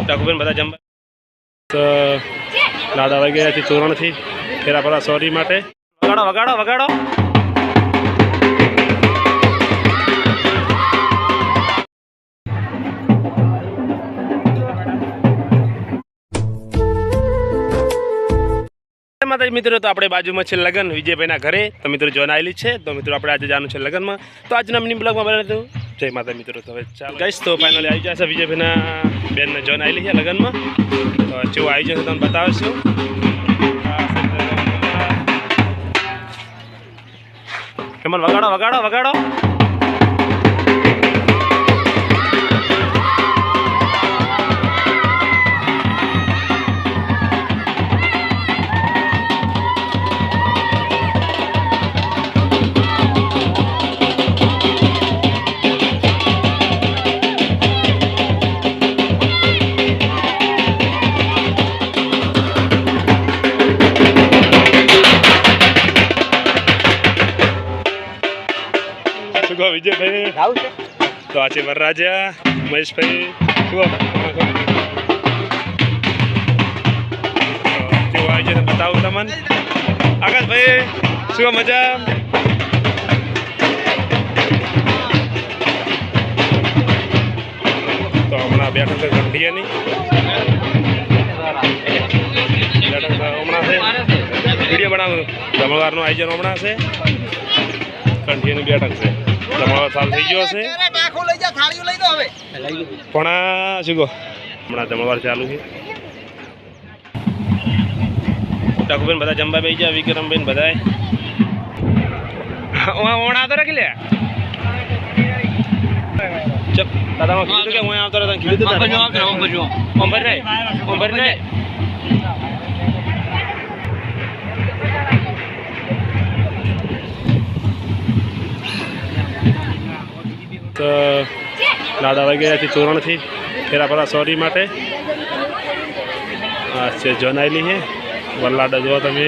ડાકુબેન બધા જમવા દાદા આવી ગયા છે ચોરણથી ફેરાફરા સોરી માટે વગાડો વગાડો વગાડો. મિત્રો તો આપણે બાજુમાં છે લગ્ન વિજયભાઈના ઘરે, તો મિત્રો જોન આવેલી છે. તો મિત્રો આપણે આજે જવાનું છે લગ્નમાં. તો આજના મિની બ્લોગમાં બનાવ્યું જય માતા મિત્રો. તો હવે ચાલો ગાઈસ, તો ફાઇનલી આવી જશે વિજયભાઈના બેનને જોન આવેલી છે લગ્નમાં. તો જેવું આવી જશે તમને બતાવીશું. કેમન વગાડો વગાડો વગાડો. વિજયભાઈ તો આ છે વરરાજા મહેશભાઈ. કેવું આવી છે બતાવું તમને. આકાશભાઈ શું મજા. તો હમણાં બેઠક છે ગંઠિયાની બેઠક હમણાં છે વિડીયો બનાવું જમણવારનું આયોજન હમણાં છે. ગંઠિયાની બેઠક છે. તમારો સાલ થઈ ગયો હશે પણ શું કહો હમણાં જમણવાર ચાલુ છે. ડાકુબેન બધા જમવા બેસી જાય. વિક્રમબેન બધા ઓણા આવતો રાખી લે. ચપ દાદામાં કીધું કે હું આવતો રહેતા કીધું તો દાદા આવી ગયા છે ચોરણથી ફેરાફરા સોરી માટે. આ છે જોન આવેલી છે વલ્લાડા જુઓ તમે.